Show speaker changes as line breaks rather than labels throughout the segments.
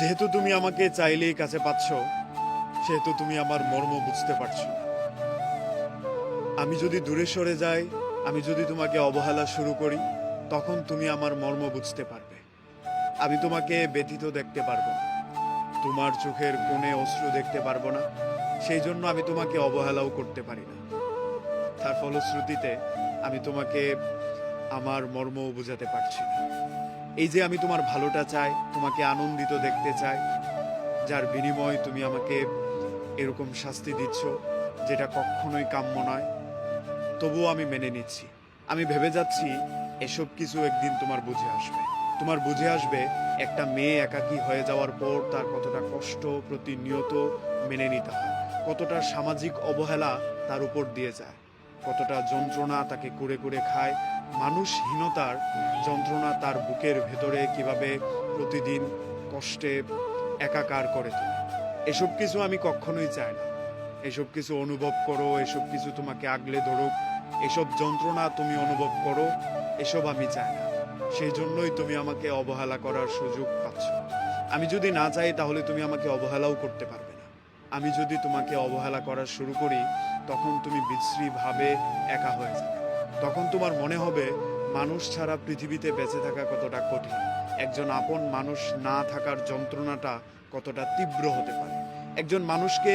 যেহেতু তুমি আমাকে চাইলেই কাছে পাচ্ছ, সেহেতু তুমি আমার মর্ম বুঝতে পারছো। আমি যদি দূরে সরে যাই, আমি যদি তোমাকে অবহেলা শুরু করি, তখন তুমি আমার মর্ম বুঝতে পারবে। আমি তোমাকে ব্যথিত দেখতে পারবো না, তোমার চোখের কোণে অশ্রু দেখতে পারবো না। সেই জন্য আমি তোমাকে অবহেলাও করতে পারি না। তার ফলশ্রুতিতে আমি তোমাকে আমার মর্মও বোঝাতে পারছি না। এই যে আমি তোমার ভালোটা চাই, তোমাকে আনন্দিত দেখতে চাই, যার বিনিময়ে তুমি আমাকে এরকম শাস্তি দিচ্ছ, যেটা কখনোই কাম্য নয়, তবুও আমি মেনে নিচ্ছি। আমি ভেবে যাচ্ছি এসব কিছু একদিন তোমার বুঝে আসবে। তোমার বুঝে আসবে একটা মেয়ে একাকী হয়ে যাওয়ার পর তার কতটা কষ্ট প্রতিনিয়ত মেনে নিতে হয়, কতটা সামাজিক অবহেলা তার উপর দিয়ে যায়, কতটা যন্ত্রণা তাকে কুরে কুরে খায়, মানুষহীনতার যন্ত্রণা তার বুকের ভেতরে কিভাবে প্রতিদিন কষ্টে একাকার করে তোলে। এসব কিছু আমি কখনোই চাই না। এসব কিছু অনুভব করো, এসব কিছু তোমাকে আগলে ধরুক, এসব যন্ত্রণা তুমি অনুভব করো, এসব আমি চাই না। সেই জন্যই তুমি আমাকে অবহেলা করার সুযোগ পাচ্ছ। আমি যদি না চাই তাহলে তুমি আমাকে অবহেলাও করতে পারবে না। আমি যদি তোমাকে অবহেলা করা শুরু করি, তখন তুমি বিশ্রীভাবে একা হয়ে যাবে। তখন তোমার মনে হবে মানুষ ছাড়া পৃথিবীতে বেঁচে থাকা কতটা কঠিন, একজন আপন মানুষ না থাকার যন্ত্রণাটা কতটা তীব্র হতে পারে, একজন মানুষকে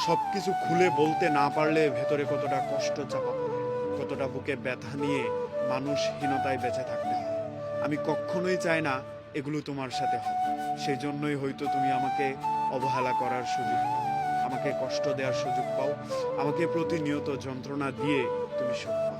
সবকিছু খুলে বলতে না পারলে ভেতরে কতটা কষ্ট চাপা পড়ে, কতটা বুকে ব্যথা নিয়ে মানুষহীনতায় বেঁচে থাকতে হয়। আমি কখনোই চাই না এগুলো তোমার সাথে হোক। সেই জন্যই হয়তো তুমি আমাকে অবহেলা করার সুযোগ পাও, আমাকে কষ্ট দেওয়ার সুযোগ পাও, আমাকে প্রতিনিয়ত যন্ত্রণা দিয়ে তুমি শোনো।